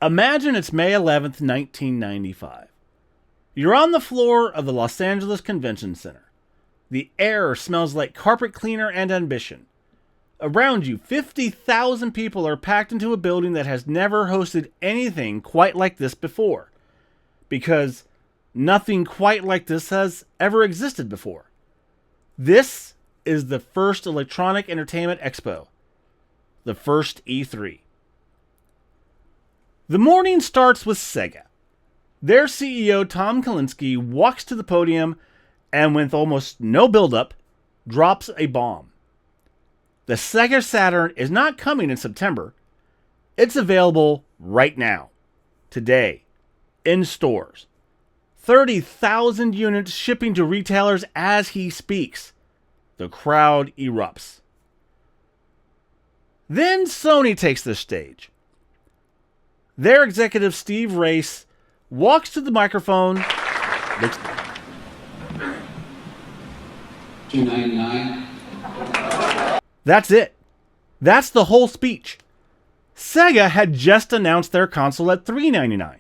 Imagine it's May 11th, 1995. You're on the floor of the Los Angeles Convention Center. The air smells like carpet cleaner and ambition. Around you, 50,000 people are packed into a building that has never hosted anything quite like this before. Because nothing quite like this has ever existed before. This is the first Electronic Entertainment Expo. The first E3. The morning starts with Sega. Their CEO, Tom Kalinske, walks to the podium and with almost no build-up, drops a bomb. The Sega Saturn is not coming in September. It's available right now. Today. In stores. 30,000 units shipping to retailers as he speaks. The crowd erupts. Then Sony takes the stage. Their executive, Steve Race, walks to the microphone. $299. That's it. That's the whole speech. Sega had just announced their console at $399.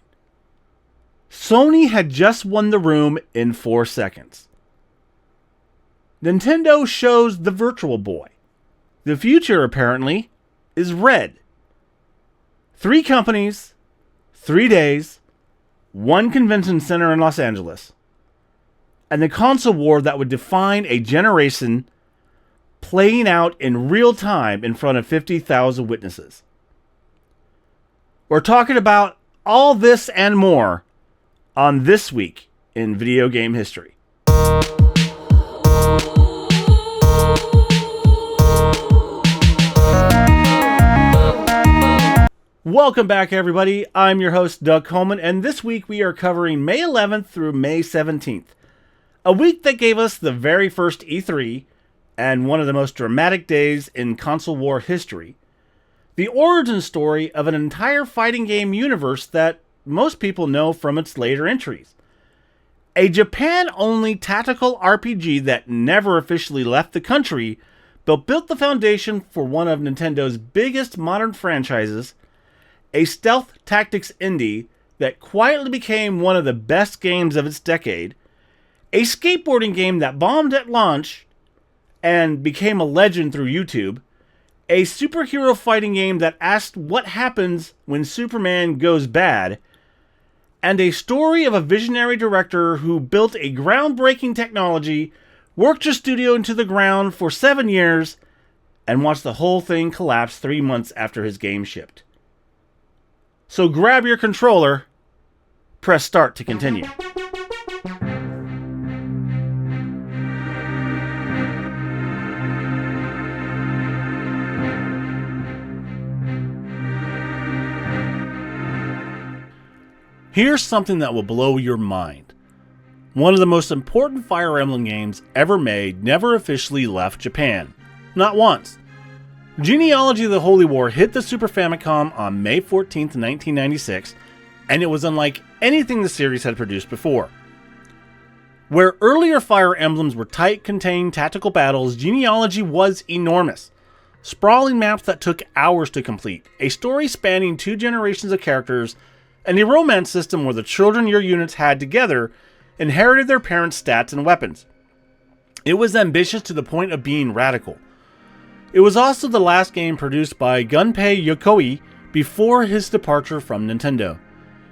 Sony had just won the room in 4 seconds. Nintendo shows the Virtual Boy. The future, apparently, is red. 3 companies, 3 days, 1 convention center in Los Angeles, and the console war that would define a generation playing out in real time in front of 50,000 witnesses. We're talking about all this and more on This Week in Video Game History. Welcome back, everybody. I'm your host, Doug Coleman, and this week we are covering May 11th through May 17th. A week that gave us the very first E3 and one of the most dramatic days in console war history. The origin story of an entire fighting game universe that most people know from its later entries. A Japan-only tactical RPG that never officially left the country, but built the foundation for one of Nintendo's biggest modern franchises. A stealth tactics indie that quietly became one of the best games of its decade. A skateboarding game that bombed at launch and became a legend through YouTube. A superhero fighting game that asked what happens when Superman goes bad. And a story of a visionary director who built a groundbreaking technology, worked your studio into the ground for 7 years, and watched the whole thing collapse 3 months after his game shipped. So grab your controller, press start to continue. Here's something that will blow your mind. One of the most important Fire Emblem games ever made never officially left Japan. Not once. Genealogy of the Holy War hit the Super Famicom on May 14th, 1996, and it was unlike anything the series had produced before. Where earlier Fire Emblems were tight, contained tactical battles, Genealogy was enormous. Sprawling maps that took hours to complete, a story spanning 2 generations of characters, and a romance system where the children your units had together inherited their parents' stats and weapons. It was ambitious to the point of being radical. It was also the last game produced by Gunpei Yokoi before his departure from Nintendo.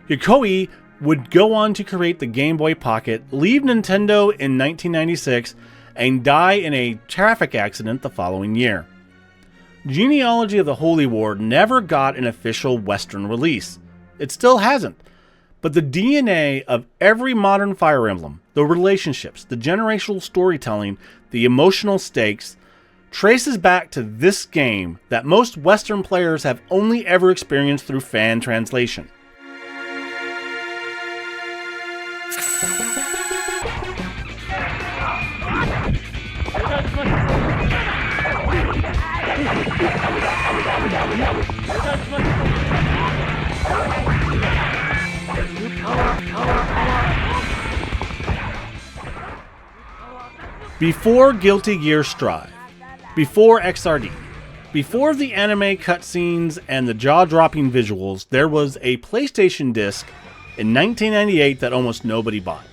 Yokoi would go on to create the Game Boy Pocket, leave Nintendo in 1996, and die in a traffic accident the following year. Genealogy of the Holy War never got an official Western release. It still hasn't. But the DNA of every modern Fire Emblem, the relationships, the generational storytelling, the emotional stakes, traces back to this game that most Western players have only ever experienced through fan translation. Before Guilty Gear Strive, before XRD, Before the anime cutscenes and the jaw-dropping visuals, there was a PlayStation disc in 1998 that almost nobody bought.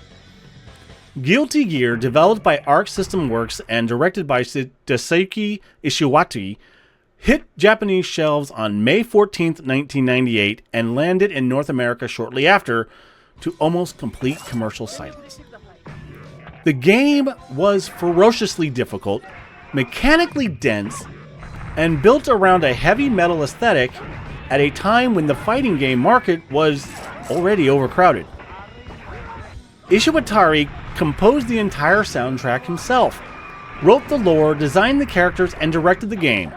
Guilty Gear, developed by Arc System Works and directed by Daisuke Ishiwati, hit Japanese shelves on May 14, 1998, and landed in North America shortly after, to almost complete commercial silence. The game was ferociously difficult, mechanically dense, and built around a heavy metal aesthetic at a time when the fighting game market was already overcrowded. Ishiwatari composed the entire soundtrack himself, wrote the lore, designed the characters, and directed the game.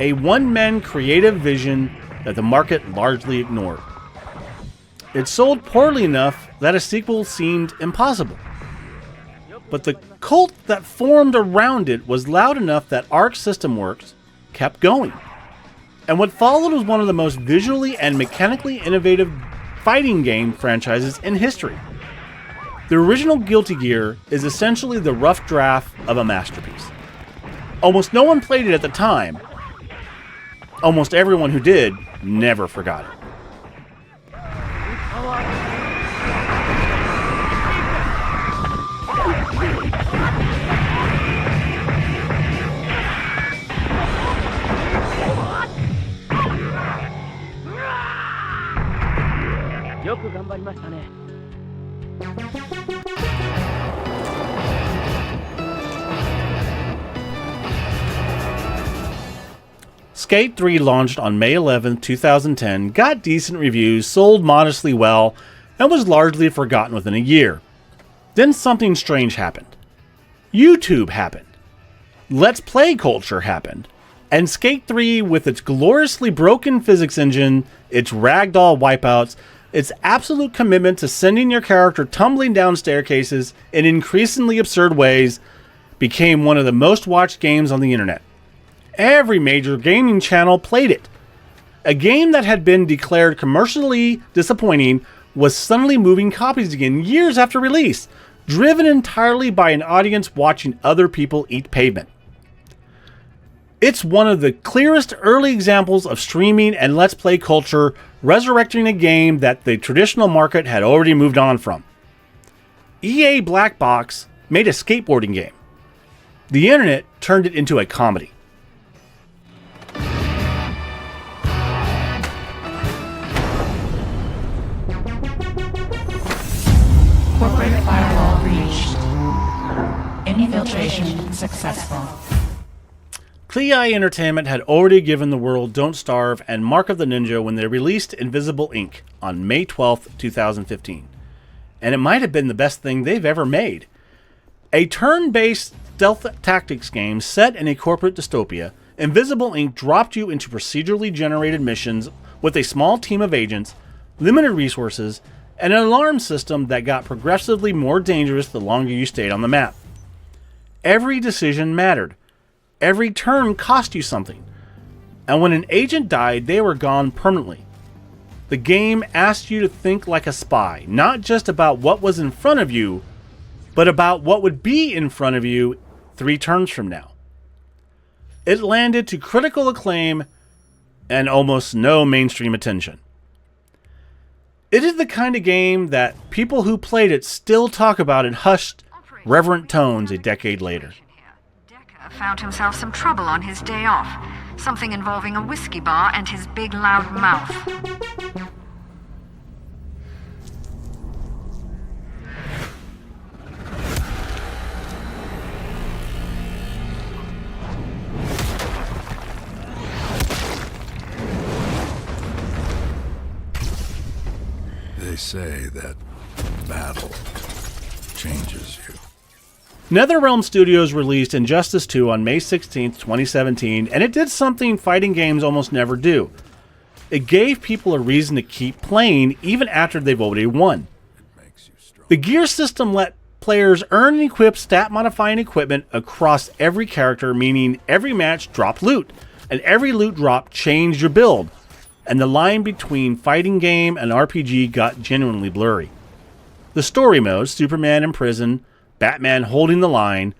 A one-man creative vision that the market largely ignored. It sold poorly enough that a sequel seemed impossible. But the cult that formed around it was loud enough that Arc System Works kept going. And what followed was one of the most visually and mechanically innovative fighting game franchises in history. The original Guilty Gear is essentially the rough draft of a masterpiece. Almost no one played it at the time. Almost everyone who did never forgot it. Skate 3 launched on May 11, 2010, got decent reviews, sold modestly well, and was largely forgotten within a year. Then something strange happened. YouTube happened. Let's Play culture happened. And Skate 3, with its gloriously broken physics engine, its ragdoll wipeouts, its absolute commitment to sending your character tumbling down staircases in increasingly absurd ways, became one of the most watched games on the internet. Every major gaming channel played it. A game that had been declared commercially disappointing was suddenly moving copies again years after release, driven entirely by an audience watching other people eat pavement. It's one of the clearest early examples of streaming and Let's Play culture resurrecting a game that the traditional market had already moved on from. EA Black Box made a skateboarding game. The internet turned it into a comedy. Corporate firewall breached. Infiltration successful. Clei Entertainment had already given the world Don't Starve and Mark of the Ninja when they released Invisible, Inc. on May 12, 2015. And it might have been the best thing they've ever made. A turn-based stealth tactics game set in a corporate dystopia, Invisible, Inc. dropped you into procedurally generated missions with a small team of agents, limited resources, and an alarm system that got progressively more dangerous the longer you stayed on the map. Every decision mattered. Every turn cost you something. And when an agent died, they were gone permanently. The game asked you to think like a spy, not just about what was in front of you, but about what would be in front of you 3 turns from now. It landed to critical acclaim and almost no mainstream attention. It is the kind of game that people who played it still talk about in hushed, reverent tones a decade later. Found himself some trouble on his day off. Something involving a whiskey bar and his big loud mouth. They say that battle changes you. NetherRealm Studios released Injustice 2 on May 16, 2017, and it did something fighting games almost never do. It gave people a reason to keep playing even after they've already won. The gear system let players earn and equip stat-modifying equipment across every character, meaning every match dropped loot, and every loot drop changed your build, and the line between fighting game and RPG got genuinely blurry. The story modes, Superman in prison, Batman holding the line,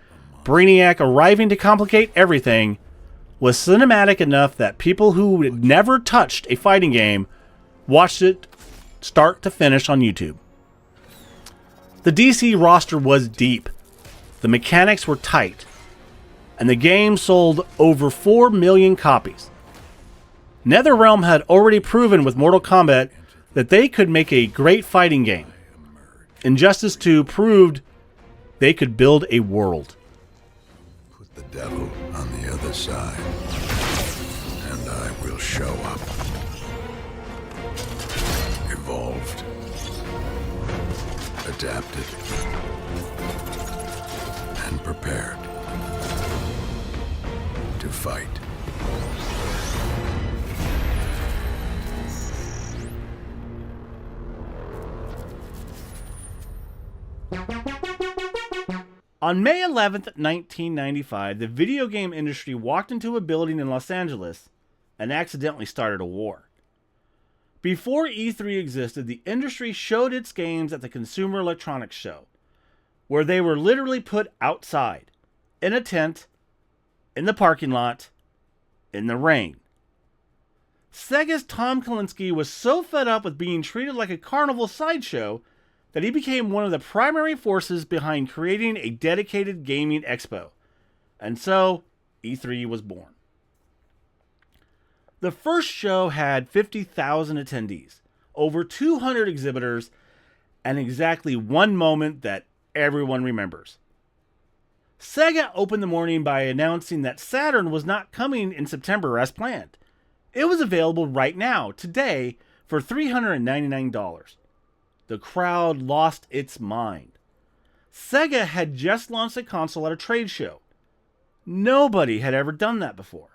Brainiac arriving to complicate everything, was cinematic enough that people who had never touched a fighting game watched it start to finish on YouTube. The DC roster was deep, the mechanics were tight, and the game sold over 4 million copies. NetherRealm had already proven with Mortal Kombat that they could make a great fighting game. Injustice 2 proved they could build a world. Put the devil on the other side, and I will show up. Evolved. Adapted. And prepared. To fight. On May 11th, 1995, the video game industry walked into a building in Los Angeles and accidentally started a war. Before E3 existed, the industry showed its games at the Consumer Electronics Show, where they were literally put outside, in a tent, in the parking lot, in the rain. Sega's Tom Kalinske was so fed up with being treated like a carnival sideshow that he became one of the primary forces behind creating a dedicated gaming expo. And so, E3 was born. The first show had 50,000 attendees, over 200 exhibitors, and exactly one moment that everyone remembers. Sega opened the morning by announcing that Saturn was not coming in September as planned. It was available right now, today, for $399. The crowd lost its mind. Sega had just launched a console at a trade show. Nobody had ever done that before.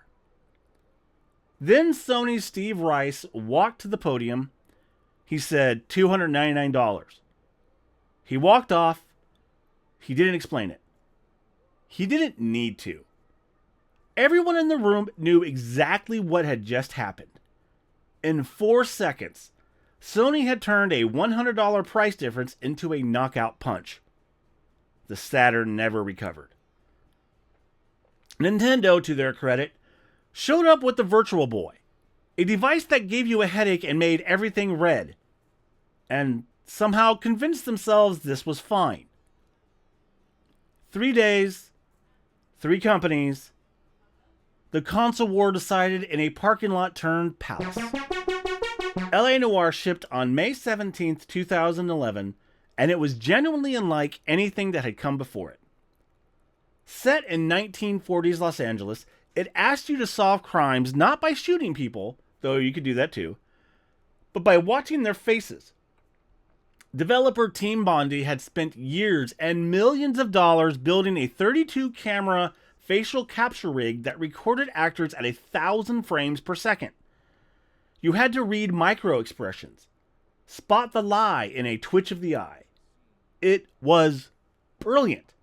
Then Sony's Steve Rice walked to the podium. He said $299. He walked off. He didn't explain it. He didn't need to. Everyone in the room knew exactly what had just happened. In 4 seconds, Sony had turned a $100 price difference into a knockout punch. The Saturn never recovered. Nintendo, to their credit, showed up with the Virtual Boy, a device that gave you a headache and made everything red, and somehow convinced themselves this was fine. 3 days, 3 companies, the console war decided in a parking lot turned palace. LA Noire shipped on May 17th, 2011, and it was genuinely unlike anything that had come before it. Set in 1940s Los Angeles, it asked you to solve crimes not by shooting people, though you could do that too, but by watching their faces. Developer Team Bondi had spent years and millions of dollars building a 32-camera facial capture rig that recorded actors at 1,000 frames per second. You had to read micro-expressions, spot the lie in a twitch of the eye. It was brilliant.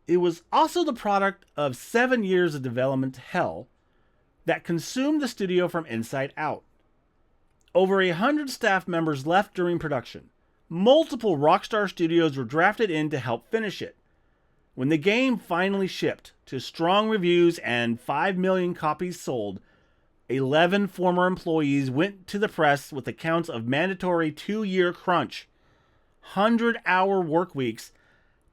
It was also the product of 7 years of development hell that consumed the studio from inside out. Over 100 staff members left during production. Multiple Rockstar Studios were drafted in to help finish it. When the game finally shipped to strong reviews and 5 million copies sold, 11 former employees went to the press with accounts of mandatory 2-year crunch, 100-hour work weeks,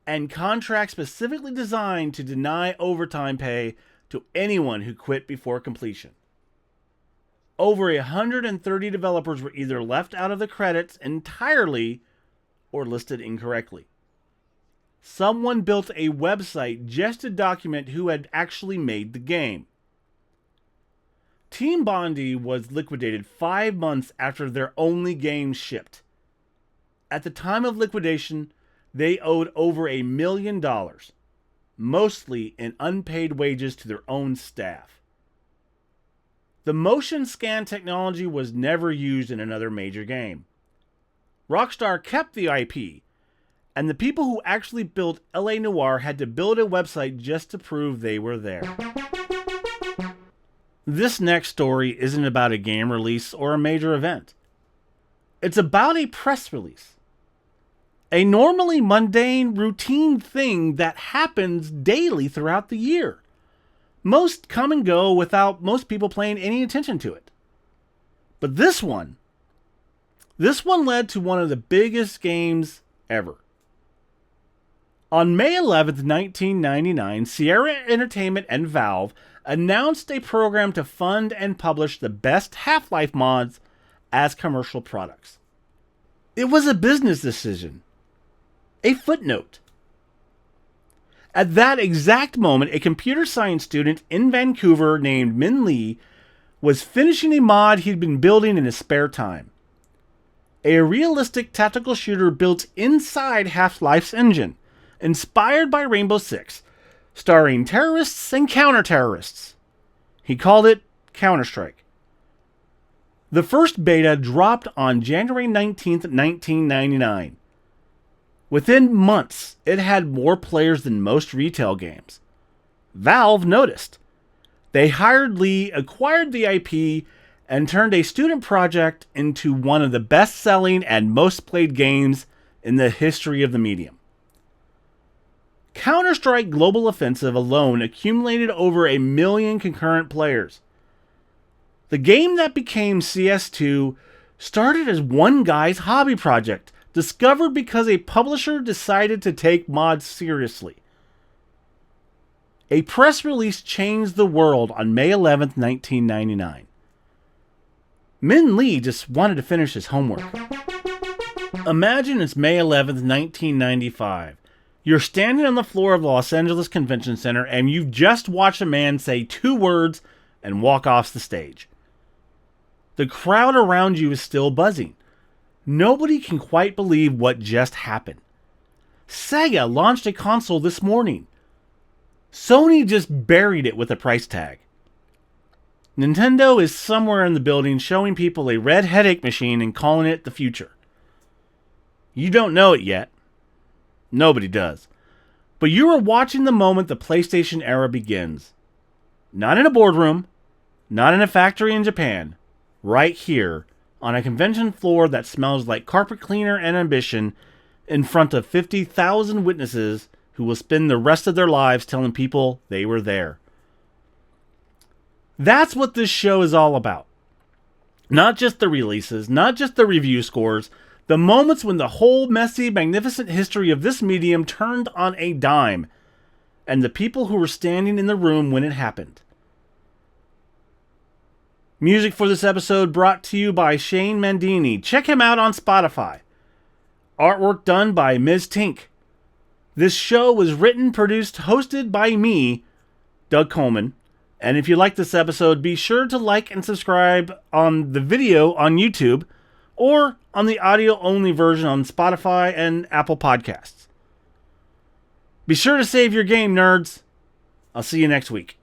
and contracts specifically designed to deny overtime pay to anyone who quit before completion. Over 130 developers were either left out of the credits entirely or listed incorrectly. Someone built a website just to document who had actually made the game. Team Bondi was liquidated 5 months after their only game shipped. At the time of liquidation, they owed over $1 million, mostly in unpaid wages to their own staff. The motion scan technology was never used in another major game. Rockstar kept the IP, and the people who actually built LA Noire had to build a website just to prove they were there. This next story isn't about a game release or a major event. It's about a press release. A normally mundane, routine thing that happens daily throughout the year. Most come and go without most people paying any attention to it. But this one led to one of the biggest games ever. On May 11th, 1999, Sierra Entertainment and Valve announced a program to fund and publish the best Half-Life mods as commercial products. It was a business decision. A footnote. At that exact moment, a computer science student in Vancouver named Min Lee was finishing a mod he'd been building in his spare time. A realistic tactical shooter built inside Half-Life's engine, inspired by Rainbow Six, starring terrorists and counter-terrorists. He called it Counter-Strike. The first beta dropped on January 19th, 1999. Within months, it had more players than most retail games. Valve noticed. They hired Lee, acquired the IP, and turned a student project into one of the best-selling and most played games in the history of the medium. Counter-Strike Global Offensive alone accumulated over 1 million concurrent players. The game that became CS2 started as one guy's hobby project, discovered because a publisher decided to take mods seriously. A press release changed the world on May 11th, 1999. Min Lee just wanted to finish his homework. Imagine it's May 11th, 1995. You're standing on the floor of the Los Angeles Convention Center and you've just watched a man say 2 words and walk off the stage. The crowd around you is still buzzing. Nobody can quite believe what just happened. Sega launched a console this morning. Sony just buried it with a price tag. Nintendo is somewhere in the building showing people a red headache machine and calling it the future. You don't know it yet. Nobody does. But you are watching the moment the PlayStation era begins. Not in a boardroom, not in a factory in Japan, right here on a convention floor that smells like carpet cleaner and ambition in front of 50,000 witnesses who will spend the rest of their lives telling people they were there. That's what this show is all about. Not just the releases, not just the review scores, the moments when the whole messy, magnificent history of this medium turned on a dime, and the people who were standing in the room when it happened. Music for this episode brought to you by Shane Mandini. Check him out on Spotify. Artwork done by Ms. Tink. This show was written, produced, hosted by me, Doug Coleman. And if you like this episode, be sure to like and subscribe on the video on YouTube or on the audio-only version on Spotify and Apple Podcasts. Be sure to save your game, nerds. I'll see you next week.